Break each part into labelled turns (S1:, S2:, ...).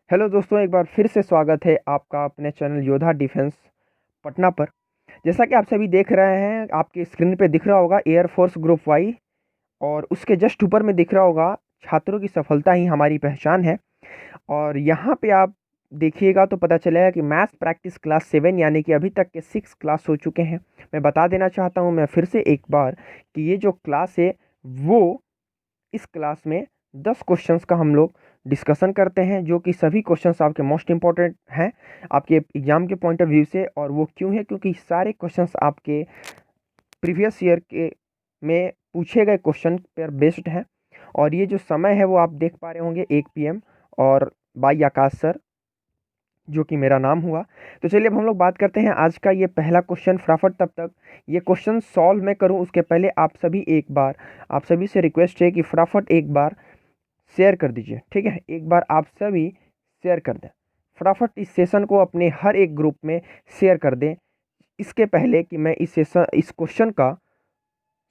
S1: Hello दोस्तों, एक बार फिर से स्वागत है आपका अपने चैनल योद्धा डिफेंस पटना पर। जैसा कि आप सभी देख रहे हैं, आपके स्क्रीन पे दिख रहा होगा एयरफोर्स ग्रुप वाई, और उसके जस्ट ऊपर में दिख रहा होगा छात्रों की सफलता ही हमारी पहचान है। और यहाँ पे आप देखिएगा तो पता चलेगा कि मैथ्स प्रैक्टिस क्लास 7 यानी कि अभी तक के 6 क्लास हो चुके हैं। मैं बता देना चाहता हूँ मैं फिर से एक बार कि ये जो क्लास है वो इस क्लास में 10 क्वेश्चंस का हम लोग डिस्कशन करते हैं, जो कि सभी क्वेश्चंस आपके मोस्ट इंपॉर्टेंट हैं आपके एग्जाम के पॉइंट ऑफ व्यू से। और वो क्यों है? क्योंकि सारे क्वेश्चंस आपके प्रीवियस ईयर के में पूछे गए क्वेश्चन पर बेस्ड हैं। और ये जो समय है वो आप देख पा रहे होंगे 1 PM, और बाई आकाश सर, जो कि मेरा नाम हुआ। तो चलिए अब हम लोग बात करते हैं आज का ये पहला क्वेश्चन फटाफट। तब तक ये क्वेश्चन सॉल्व मैं करूं उसके पहले आप सभी से रिक्वेस्ट है कि फटाफट एक बार शेयर कर दीजिए, ठीक है? एक बार आप सभी शेयर कर दें फटाफट, इस सेशन को अपने हर एक ग्रुप में शेयर कर दें। इसके पहले कि मैं इस क्वेश्चन का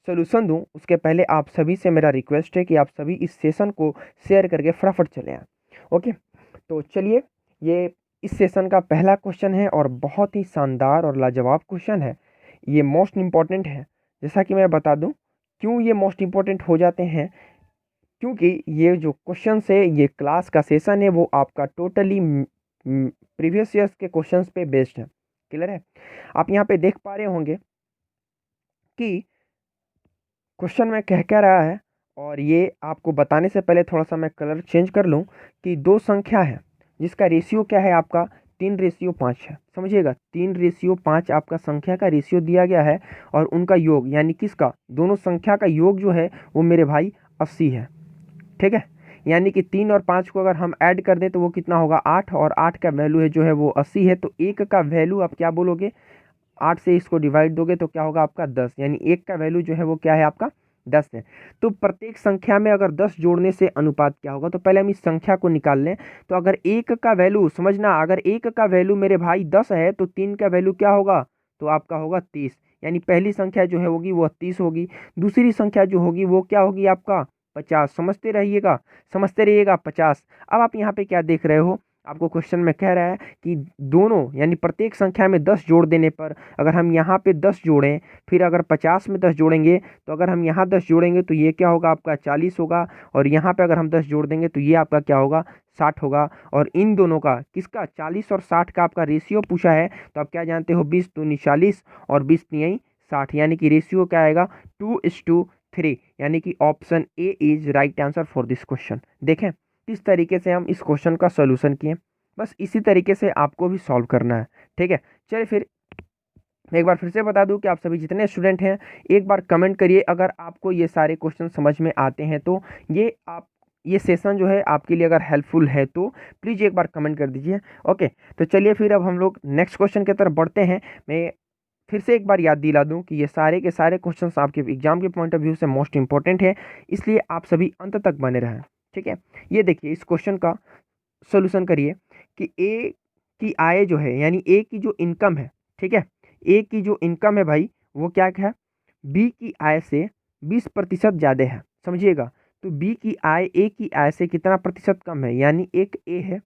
S1: सोल्यूशन दूं, उसके पहले आप सभी से मेरा रिक्वेस्ट है कि आप सभी इस सेशन को शेयर करके फटाफट चले आएँ। ओके, तो चलिए, ये इस सेशन का पहला क्वेश्चन है और बहुत ही शानदार और लाजवाब क्वेश्चन है। ये मोस्ट इम्पॉर्टेंट है। जैसा कि मैं बता दूं क्यों ये मोस्ट इम्पॉर्टेंट हो जाते हैं, क्योंकि ये जो क्वेश्चन है, ये क्लास का सेशन है, वो आपका टोटली प्रीवियस ईयर्स के क्वेश्चंस पे बेस्ड है। क्लियर है? आप यहाँ पे देख पा रहे होंगे कि क्वेश्चन में कह क्या रहा है। और ये आपको बताने से पहले थोड़ा सा मैं कलर चेंज कर लूँ कि दो संख्या है जिसका रेशियो क्या है आपका 3:5 है। समझिएगा, 3:5 आपका संख्या का रेशियो दिया गया है, और उनका योग यानी किसका, दोनों संख्या का योग जो है वो मेरे भाई 80 है। ठीक है, यानी कि 3 और 5 को अगर हम ऐड कर दें तो वो कितना होगा 8, और 8 का वैल्यू है जो है वो 80 है। तो एक का वैल्यू आप क्या बोलोगे, 8 से इसको डिवाइड दोगे तो क्या होगा आपका 10, यानी एक का वैल्यू जो है वो क्या है आपका 10 है। तो प्रत्येक संख्या में अगर 10 जोड़ने से अनुपात क्या होगा, तो पहले हम इस संख्या को निकाल लें। तो अगर एक का वैल्यू, समझना, अगर एक का वैल्यू मेरे भाई 10 है तो 3 का वैल्यू क्या होगा, तो आपका होगा 30। यानी पहली संख्या जो है होगी वो 30 होगी, दूसरी संख्या जो होगी वो क्या होगी आपका 50। समझते रहिएगा 50। अब आप यहाँ पे क्या देख रहे हो, आपको क्वेश्चन में कह रहा है कि दोनों यानी प्रत्येक संख्या में 10 जोड़ देने पर, अगर हम यहाँ पे 10 जोड़ें, फिर अगर 50 में 10 जोड़ेंगे, तो अगर हम यहाँ 10 जोड़ेंगे तो ये क्या होगा आपका 40 होगा, और यहाँ पे अगर हम 10 जोड़ देंगे तो ये आपका क्या होगा 60 होगा। और इन दोनों का, किसका, 40 और 60 का आपका रेशियो पूछा है। तो आप क्या जानते हो, 20 दूनी 40 और 20 तियाई 60, यानी कि रेशियो क्या आएगा 2:3, यानी कि option A is right answer for this question. देखें किस तरीके से हम इस क्वेश्चन का सॉल्यूशन किए, बस इसी तरीके से आपको भी सॉल्व करना है। ठीक है, चलिए फिर मैं एक बार फिर से बता दूं कि आप सभी जितने स्टूडेंट हैं एक बार कमेंट करिए अगर आपको ये सारे क्वेश्चन समझ में आते हैं। तो ये सेशन जो है आपके लिए अगर हेल्पफुल है तो प्लीज़ एक बार कमेंट कर दीजिए। ओके, तो चलिए फिर अब हम लोग नेक्स्ट क्वेश्चन की तरफ बढ़ते हैं। मैं फिर से एक बार याद दिला दूं कि ये सारे के सारे क्वेश्चंस आपके एग्जाम के पॉइंट ऑफ व्यू से मोस्ट इंपॉर्टेंट है, इसलिए आप सभी अंत तक बने रहें। ठीक है, ये देखिए इस क्वेश्चन का सॉल्यूशन करिए कि ए की आय जो है, यानी ए की जो इनकम है, ठीक है, ए की जो इनकम है भाई वो क्या है, बी की आय से 20% ज़्यादा है। समझिएगा, तो बी की आय ए की आय से कितना प्रतिशत कम है, यानी एक ए है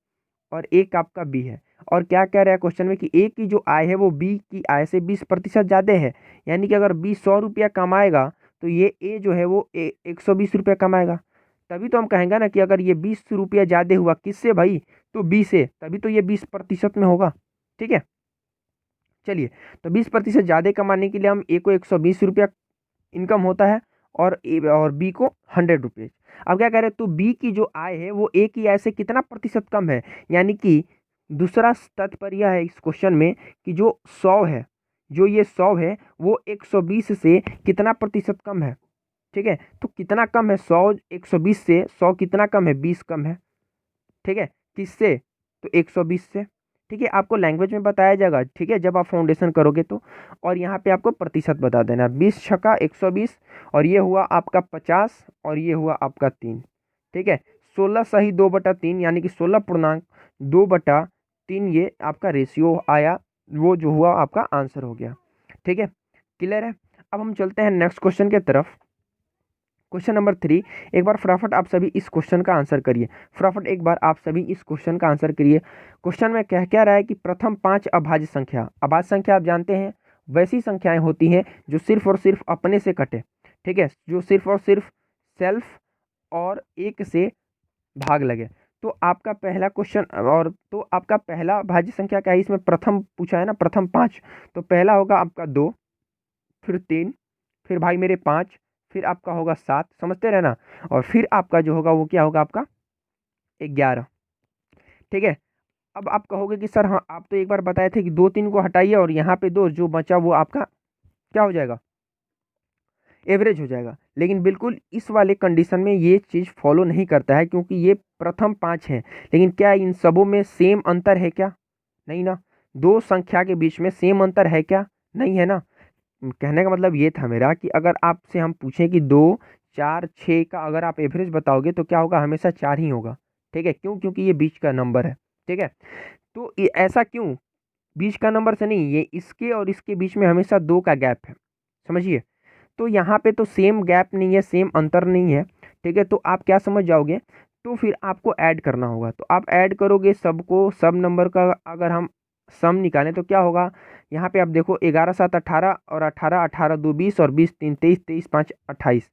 S1: और एक आपका बी है। और क्या कह रहा है क्वेश्चन में कि ए की जो आय है वो बी की आय से 20% ज़्यादा है, यानी कि अगर बी 100 रुपया कमाएगा तो ये ए जो है वो 120 रुपया कमाएगा। तभी तो हम कहेंगे ना कि अगर ये 20 रुपया ज़्यादा हुआ किससे भाई, तो बी से, तभी तो ये 20% में होगा। ठीक है, चलिए, तो 20% ज़्यादा कमाने के लिए हम ए को 120 रुपया इनकम होता है, और बी को 100 रुपये। अब क्या कह रहे हैं, तो बी की जो आय है वो ए की आय से कितना प्रतिशत कम है, यानी कि दूसरा तात्पर्य है इस क्वेश्चन में कि जो 100 है, जो ये 100 है वो 120 से कितना प्रतिशत कम है। ठीक है, तो कितना कम है 100, 120 से 100 कितना कम है, 20 कम है। ठीक है, किससे, तो 120 से। ठीक है, आपको लैंग्वेज में बताया जाएगा, ठीक है, जब आप फाउंडेशन करोगे तो। और यहाँ पे आपको प्रतिशत बता देना, 20 छक्का 120, और ये हुआ आपका 50, और ये हुआ आपका 3। ठीक है, 16 सही 2/3, यानी कि 16.2/3 ये आपका रेशियो आया, वो जो हुआ आपका आंसर हो गया। ठीक है, क्लियर है? अब हम चलते हैं नेक्स्ट क्वेश्चन की तरफ। क्वेश्चन नंबर 3, एक बार फटाफट आप सभी इस क्वेश्चन का आंसर करिए। फटाफट एक बार आप सभी इस क्वेश्चन का आंसर करिए। क्वेश्चन में कह क्या रहा है कि प्रथम 5 अभाज्य संख्या, अभाज्य संख्या आप जानते हैं वैसी संख्याएं होती हैं जो सिर्फ और सिर्फ अपने से कटे, ठीक है, जो सिर्फ और सिर्फ सेल्फ और एक से भाग लगे। तो आपका पहला क्वेश्चन और तो आपका पहला भाज्य संख्या क्या है, इसमें प्रथम पूछा है ना, प्रथम 5, तो पहला होगा आपका 2, फिर 3, फिर भाई मेरे 5, फिर आपका होगा 7, समझते रहना, और फिर आपका जो होगा वो क्या होगा आपका 11, ठीक है। अब आप कहोगे कि सर हाँ आप तो एक बार बताए थे कि 2 3 को हटाइए और यहाँ पे 2 जो बचा वो आपका क्या हो जाएगा, एवरेज हो जाएगा। लेकिन बिल्कुल इस वाले कंडीशन में ये चीज़ फॉलो नहीं करता है, क्योंकि ये प्रथम 5 हैं। लेकिन क्या इन सबों में सेम अंतर है क्या, नहीं ना। दो संख्या के बीच में सेम अंतर है क्या, नहीं है ना। कहने का मतलब ये था मेरा कि अगर आपसे हम पूछें कि 2 4 6 का अगर आप एवरेज बताओगे तो क्या होगा, हमेशा 4 ही होगा, ठीक है। क्यों, क्योंकि ये बीच का नंबर है, ठीक है। तो ये ऐसा क्यों, बीच का नंबर से नहीं, ये इसके और इसके बीच में हमेशा 2 का गैप है, समझिए। तो यहाँ पे तो सेम गैप नहीं है, सेम अंतर नहीं है, ठीक है। तो आप क्या समझ जाओगे, तो फिर आपको ऐड करना होगा। तो आप ऐड करोगे सबको, सब नंबर का अगर हम सम निकालें तो क्या होगा, यहाँ पे आप देखो 11 7 18 और 18 18 2 20 और 20 3 23 23 5 28।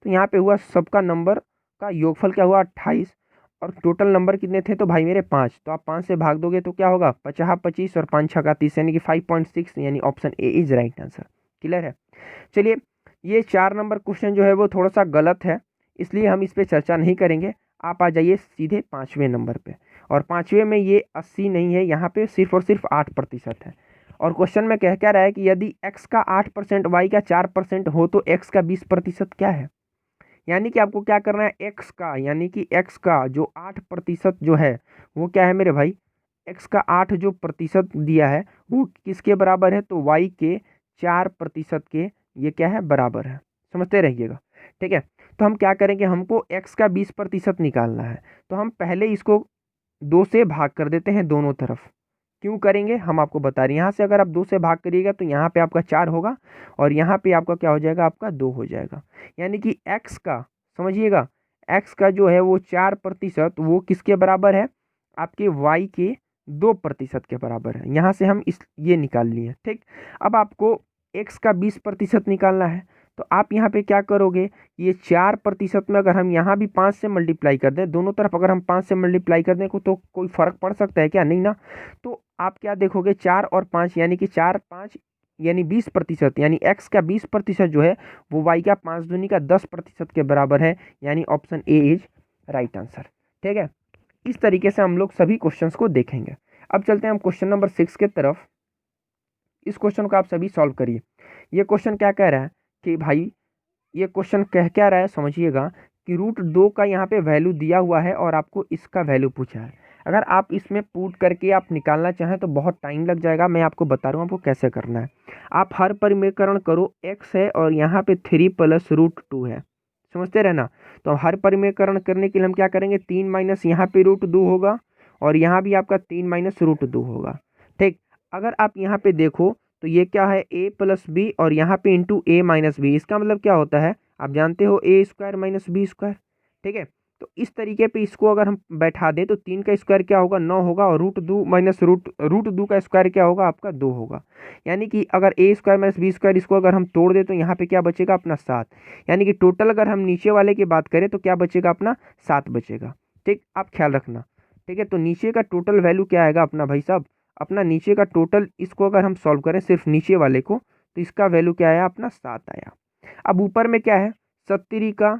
S1: तो यहाँ पे हुआ सबका नंबर का योगफल क्या हुआ 28, और टोटल नंबर कितने थे तो भाई मेरे 5। तो आप 5 से भाग दोगे तो क्या होगा 50 25 और 5 6 30, यानी कि 5.6, यानी option A is right answer. Clear है। चलिए ये 4 नंबर क्वेश्चन जो है वो थोड़ा सा गलत है, इसलिए हम इस पर चर्चा नहीं करेंगे। आप आ जाइए सीधे 5वें नंबर पे, और 5वें में ये 80 नहीं है, यहाँ पे सिर्फ और सिर्फ 8% है। और क्वेश्चन में कह क्या रहा है कि यदि x का 8%, y का 4% हो तो x का 20% क्या है। यानी कि आपको क्या करना है, x का, यानी कि x का जो 8% जो है वो क्या है मेरे भाई, x का 8 जो प्रतिशत दिया है वो किसके बराबर है, तो y के 4% के ये क्या है, बराबर है। समझते रहिएगा, ठीक है। तो हम क्या करेंगे, हमको x का 20% निकालना है, तो हम पहले इसको 2 से भाग कर देते हैं दोनों तरफ। क्यों करेंगे हम आपको बता रहे हैं। यहाँ से अगर आप 2 से भाग करिएगा तो यहाँ पे आपका 4 होगा, और यहाँ पे आपका क्या हो जाएगा, आपका 2 हो जाएगा। यानी कि x का, समझिएगा, x का जो है वो 4% वो किसके बराबर है, आपके y के 2% के बराबर है। यहाँ से हम इस ये निकाल लिए, ठीक। अब आपको x का 20% निकालना है, तो आप यहाँ पे क्या करोगे, ये 4% में अगर हम यहाँ भी 5 से मल्टीप्लाई कर दें, दोनों तरफ अगर हम 5 से मल्टीप्लाई कर दें तो कोई फ़र्क पड़ सकता है क्या, नहीं ना। तो आप क्या देखोगे, 4 और 5, यानी कि 4 5 यानी 20%, यानी x का 20% जो है वो y का 5 दूनी का 10% के बराबर है, यानी option A is right answer, ठीक है। इस तरीके से हम लोग सभी क्वेश्चंस को देखेंगे। अब चलते हैं हम क्वेश्चन नंबर 6 के तरफ। इस क्वेश्चन को आप सभी सॉल्व करिए। ये क्वेश्चन क्या कह रहा है कि भाई, ये क्वेश्चन कह क्या रहा है समझिएगा, कि √2 का यहाँ पे वैल्यू दिया हुआ है और आपको इसका वैल्यू पूछा है। अगर आप इसमें पुट करके आप निकालना चाहें तो बहुत टाइम लग जाएगा, मैं आपको बता रहा हूँ आपको कैसे करना है। आप हर परिमेयकरण करो, x है और यहाँ पे 3 + √2 है, समझते रहना। तो हर परिमेयकरण करने के लिए हम क्या करेंगे, 3 माइनस यहाँ पे √2 होगा, और यहाँ भी आपका 3 माइनस √2 होगा, ठीक। अगर आप यहाँ पे देखो तो ये क्या है, a + b, और यहाँ पे इंटू a - b। इसका मतलब क्या होता है, आप जानते हो, a² - b², ठीक है। तो इस तरीके पे इसको अगर हम बैठा दें तो 3 का स्क्वायर क्या होगा, 9 होगा, और √2 माइनस √2 का स्क्वायर क्या होगा, आपका 2 होगा। यानी कि अगर a² - b² इसको अगर हम तोड़ दें तो यहाँ पे क्या बचेगा, अपना 7। यानी कि टोटल अगर हम नीचे वाले की बात करें तो क्या बचेगा, अपना 7 बचेगा, ठीक। आप ख्याल रखना, ठीक है। तो नीचे का टोटल वैल्यू क्या आएगा अपना भाई साहब, अपना नीचे का टोटल, इसको अगर हम सॉल्व करें सिर्फ नीचे वाले को, तो इसका वैल्यू क्या आया, अपना 7 आया। अब ऊपर में क्या है, 70 का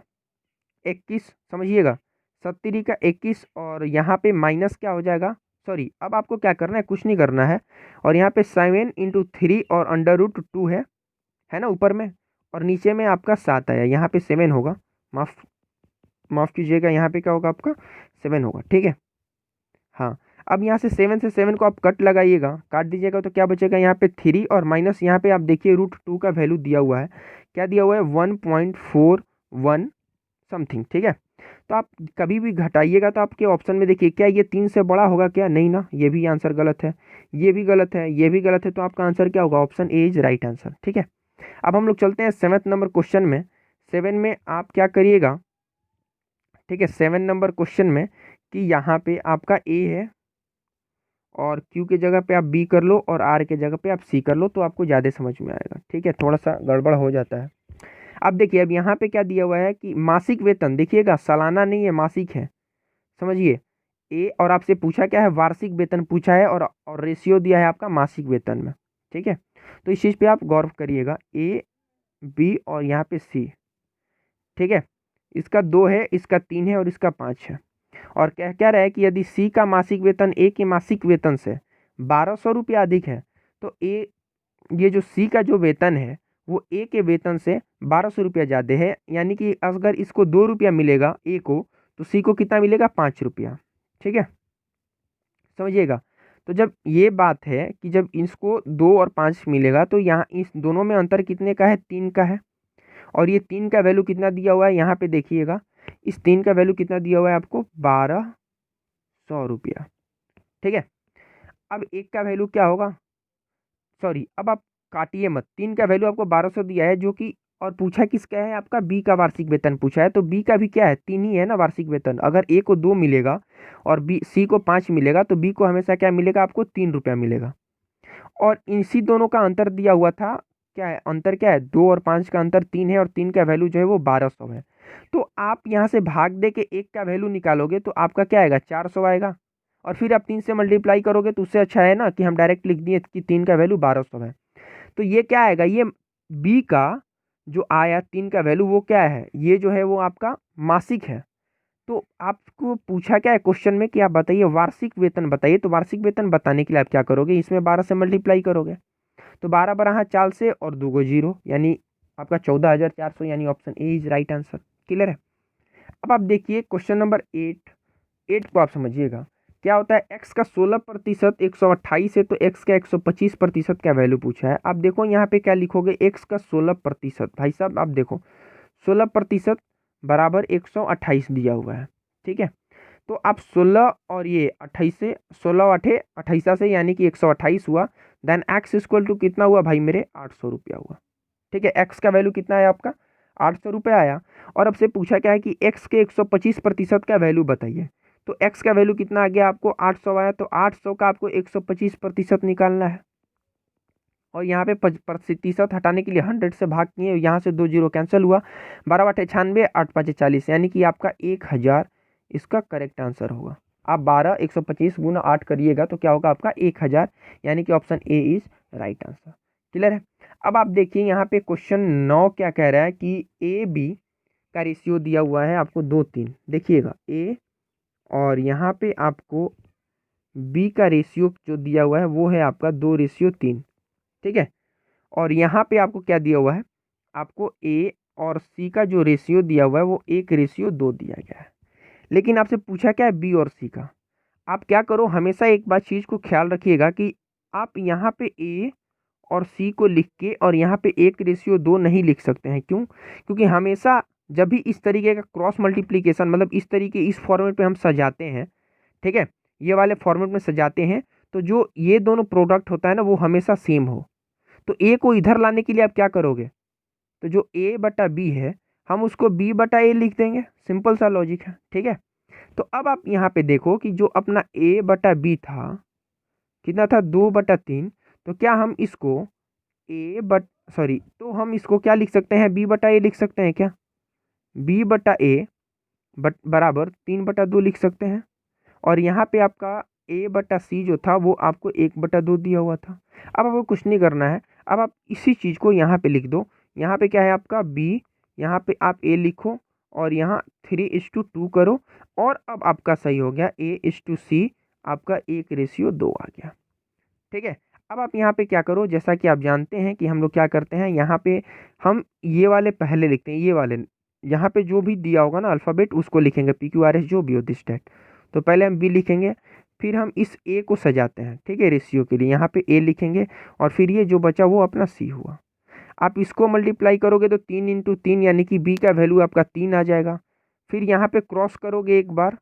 S1: 21, समझिएगा, 70 का 21, और यहाँ पे माइनस क्या हो जाएगा, सॉरी, अब आपको क्या करना है, कुछ नहीं करना है, और यहाँ पे 7 × 3 और √2 है ना ऊपर में, और नीचे में आपका 7 आया, यहाँ पे 7 होगा, माफ़ कीजिएगा, यहाँ पे क्या होगा, आपका 7 होगा, ठीक है। हाँ, अब यहाँ से 7 से 7 को आप कट लगाइएगा, काट दीजिएगा, तो क्या बचेगा, यहाँ पे 3, और माइनस यहाँ पे आप देखिए √2 का वैल्यू दिया हुआ है, क्या दिया हुआ है, 1.41 समथिंग, ठीक है। तो आप कभी भी घटाइएगा तो आपके ऑप्शन में देखिए, क्या ये 3 से बड़ा होगा क्या, नहीं ना, ये भी आंसर गलत है, ये भी गलत है, ये भी गलत है। तो आपका आंसर क्या होगा, option A is right answer, ठीक है। अब हम लोग चलते हैं 7वें नंबर क्वेश्चन में। 7 में आप क्या करिएगा, ठीक है, 7 नंबर क्वेश्चन में कि यहाँ पे आपका ए है और क्यू के जगह पे आप बी कर लो और आर के जगह पे आप सी कर लो, तो आपको ज़्यादा समझ में आएगा। ठीक है, थोड़ा सा गड़बड़ हो जाता है। अब देखिए, अब यहाँ पे क्या दिया हुआ है कि मासिक वेतन, देखिएगा सालाना नहीं है, मासिक है, समझिए ए, और आपसे पूछा क्या है, वार्षिक वेतन पूछा है, और रेशियो दिया है आपका मासिक वेतन में। ठीक है, तो इस चीज़ पे आप गौर करिएगा, ए बी और यहाँ पे सी। ठीक है, इसका 2 है, इसका 3 है और इसका 5 है। और कह क्या रहा है कि यदि सी का मासिक वेतन ए के मासिक वेतन से 1200 रुपया अधिक है, तो ए, ये जो सी का जो वेतन है वो ए के वेतन से 1200 रुपया ज़्यादा है, यानी कि अगर इसको 2 रुपया मिलेगा ए को, तो सी को कितना मिलेगा, 5 रुपया। ठीक है, समझिएगा। तो जब ये बात है कि जब इसको 2 और 5 मिलेगा, तो यहाँ इस दोनों में अंतर कितने का है, 3 का है। और ये 3 का वैल्यू कितना दिया हुआ है, यहाँ पे देखिएगा, इस 3 का वैल्यू कितना दिया हुआ है आपको, 1200 रुपया। ठीक है, अब एक का वैल्यू क्या होगा, सॉरी, अब आप काटिए मत, 3 का वैल्यू आपको 1200 दिया है, जो कि, और पूछा किसका है, आपका बी का वार्षिक वेतन पूछा है, तो बी का भी क्या है, 3 ही है ना वार्षिक वेतन। अगर ए को 2 मिलेगा और बी सी को 5 मिलेगा, तो बी को हमेशा क्या मिलेगा, आपको 3 रुपया मिलेगा। और इसी दोनों का अंतर दिया हुआ था, क्या है अंतर, क्या है, 2 और 5 का अंतर 3 है, और 3 का वैल्यू जो है वो 1200 है। तो आप यहाँ से भाग दे के एक का वैल्यू निकालोगे, तो आपका क्या आएगा, 400 आएगा। और फिर आप 3 से मल्टीप्लाई करोगे, तो उससे अच्छा है ना कि हम डायरेक्ट लिख दिए कि 3 का वैल्यू 1200 है। तो ये क्या आएगा, ये बी का जो आया 3 का वैल्यू, वो क्या है, ये जो है वो आपका मासिक है। तो आपको पूछा क्या है क्वेश्चन में कि आप बताइए वार्षिक वेतन बताइए, तो वार्षिक वेतन बताने के लिए आप क्या करोगे, इसमें 12 से मल्टीप्लाई करोगे, तो 12 12 चाल से और 2 को 0, यानी आपका 14,400, यानी option A is right answer. Clear है। अब आप देखिए क्वेश्चन नंबर 8 को आप समझिएगा, क्या होता है, x का 16% 128 है, तो x का 125% का वैल्यू पूछा है। आप देखो यहाँ पे क्या लिखोगे, x का 16%, भाई साहब आप देखो 16% बराबर 128 दिया हुआ है। ठीक है, तो आप 16 और ये 28 से, 16 और 28 से, यानी कि 128 हुआ। देन x इक्वल टू कितना हुआ भाई मेरे, 800 रुपया हुआ। ठीक है, x का वैल्यू कितना है आपका, 800 रुपये आया। और अब से पूछा क्या है कि x के 125% का वैल्यू बताइए, तो x का वैल्यू कितना आ गया आपको, 800 आया, तो 800 का आपको 125% निकालना है। और यहाँ पे प्रतिशत हटाने के लिए 100 से भाग किए, यहाँ से 2 जीरो कैंसिल हुआ, 12 8 96, 8 5 40, यानी कि आपका 1000 इसका करेक्ट आंसर होगा। आप 12 125 गुना 8 करिएगा, तो क्या होगा आपका 1000, यानी कि option A is right answer. Clear है। अब आप देखिए यहाँ पे क्वेश्चन 9 क्या कह रहा है कि ए बी का रेशियो दिया हुआ है आपको 2:3, देखिएगा ए, और यहाँ पे आपको बी का रेशियो जो दिया हुआ है वो है आपका 2:3। ठीक है, और यहाँ पे आपको क्या दिया हुआ है, आपको ए और सी का जो रेशियो दिया हुआ है वो 1:2 दिया गया है। लेकिन आपसे पूछा क्या है, बी और सी का। आप क्या करो, हमेशा एक बात चीज़ को ख्याल रखिएगा कि आप यहाँ पे ए और सी को लिख के और यहाँ पे 1:2 नहीं लिख सकते हैं। क्यों, क्योंकि हमेशा जब भी इस तरीके का क्रॉस मल्टीप्लीकेशन, मतलब इस तरीके इस फॉर्मेट पे हम सजाते हैं, ठीक है, ये वाले फॉर्मेट में सजाते हैं, तो जो ये दोनों प्रोडक्ट होता है ना, वो हमेशा सेम हो। तो ए को इधर लाने के लिए आप क्या करोगे, तो जो ए बटा बी है, हम उसको बी बटा ए लिख देंगे, सिंपल सा लॉजिक है। ठीक है, तो अब आप यहाँ पे देखो कि जो अपना ए बटा बी था, कितना था, 2/3, तो क्या हम इसको ए बट सॉरी, तो हम इसको क्या लिख सकते हैं, बी बटा ए लिख सकते हैं क्या, बी बटा ए बराबर 3/2 लिख सकते हैं। और यहाँ पे आपका ए बटा सी जो था वो आपको 1/2 दिया हुआ था। अब आपको कुछ नहीं करना है, अब आप इसी चीज़ को यहाँ पे लिख दो। यहाँ पे क्या है आपका बी, यहाँ पे आप ए लिखो, और यहाँ 3:2 करो, और अब आपका सही हो गया, A:C आपका 1:2 आ गया। ठीक है, अब आप यहाँ पे क्या करो, जैसा कि आप जानते हैं कि हम लोग क्या करते हैं, यहाँ पे हम ये वाले पहले लिखते हैं, ये वाले यहाँ पे जो भी दिया होगा ना अल्फ़ाबेट, उसको लिखेंगे, PQRS जो भी हो दिस टैग। तो पहले हम बी लिखेंगे, फिर हम इस ए को सजाते हैं, ठीक है, रेशियो के लिए, यहाँ पे ए लिखेंगे, और फिर ये जो बचा वो अपना सी हुआ। आप इसको मल्टीप्लाई करोगे तो 3 × 3, यानी कि बी का वैल्यू आपका 3 आ जाएगा। फिर यहाँ पे क्रॉस करोगे एक बार,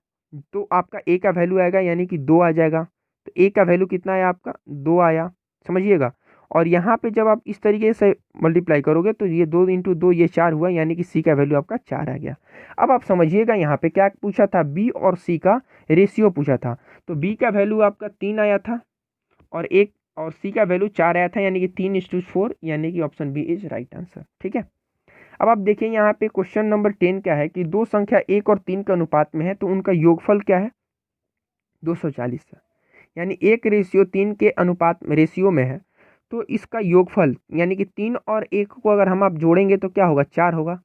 S1: तो आपका ए का वैल्यू आएगा, यानी कि 2 आ जाएगा। तो ए का वैल्यू कितना है आपका, 2 आया, समझिएगा। और यहाँ पे जब आप इस तरीके से मल्टीप्लाई करोगे तो ये 2 इंटू 2 ये 4 हुआ, यानी कि सी का वैल्यू आपका 4 आ गया। अब आप समझिएगा यहाँ पे क्या पूछा था, बी और सी का रेशियो पूछा था। तो बी का वैल्यू आपका 3 आया था और सी का वैल्यू 4 आया था, यानी कि 3:4, यानी कि option B is right answer. ठीक है। अब आप देखिए यहाँ पे क्वेश्चन नंबर 10 क्या है कि दो संख्या 1 और 3 के अनुपात में है तो उनका योगफल क्या है, 240 है। यानी 1:3 के अनुपात में रेशियो में है, तो इसका योगफल यानी कि 3 और 1 को अगर हम आप जोड़ेंगे तो क्या होगा, 4 होगा।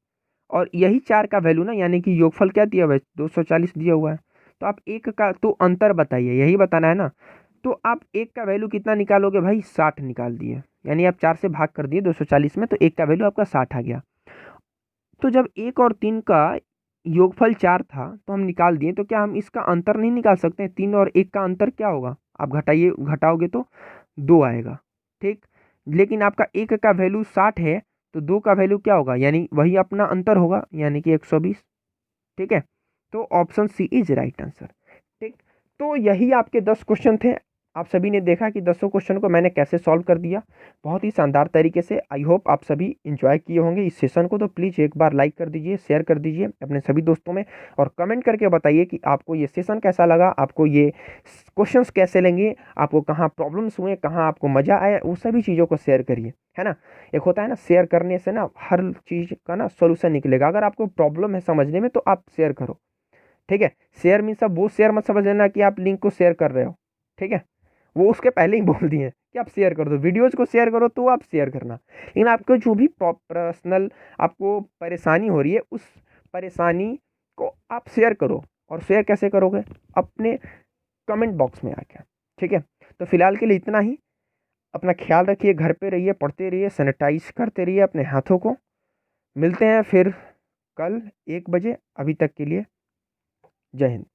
S1: और यही 4 का वैल्यू ना, यानी कि योगफल क्या दिया हुआ है, 240 दिया हुआ है। तो आप एक का तो अंतर बताइए, यही बताना है ना। तो आप एक का वैल्यू कितना निकालोगे भाई, 60 निकाल दिए, यानी आप 4 से भाग कर दिए 240 में, तो एक का वैल्यू आपका 60 आ गया। तो जब 1 और 3 का योगफल 4 था तो हम निकाल दिए, तो क्या हम इसका अंतर नहीं निकाल सकते हैं? 3 और 1 का अंतर क्या होगा, आप घटाओगे तो 2 आएगा। ठीक, लेकिन आपका 1 का वैल्यू 60 है तो 2 का वैल्यू क्या होगा, यानी वही अपना अंतर होगा, यानी कि 120। ठीक है, तो option C is right answer. ठीक, तो यही आपके 10 क्वेश्चन थे। आप सभी ने देखा कि 10 क्वेश्चन को मैंने कैसे सॉल्व कर दिया, बहुत ही शानदार तरीके से। आई होप आप सभी इंजॉय किए होंगे इस सेशन को। तो प्लीज़ एक बार लाइक कर दीजिए, शेयर कर दीजिए अपने सभी दोस्तों में, और कमेंट करके बताइए कि आपको ये सेशन कैसा लगा, आपको ये क्वेश्चंस कैसे लेंगे, आपको कहाँ प्रॉब्लम्स हुए, कहाँ आपको मज़ा आया, वो सभी चीज़ों को शेयर करिए, है ना। एक होता है ना, शेयर करने से ना हर चीज़ का ना सोल्यूशन निकलेगा। अगर आपको प्रॉब्लम है समझने में तो आप शेयर करो। ठीक है, शेयर मीन्स अब वो शेयर मत समझ लेना कि आप लिंक को शेयर कर रहे हो। ठीक है, वो उसके पहले ही बोल दिए कि आप शेयर कर दो, वीडियोज़ को शेयर करो तो आप शेयर करना। लेकिन आपको जो भी पर्सनल आपको परेशानी हो रही है, उस परेशानी को आप शेयर करो। और शेयर कैसे करोगे, अपने कमेंट बॉक्स में आके। ठीक है, तो फिलहाल के लिए इतना ही। अपना ख्याल रखिए, घर पे रहिए, पढ़ते रहिए, सैनिटाइज करते रहिए अपने हाथों को। मिलते हैं फिर कल 1 बजे। अभी तक के लिए जय हिंद।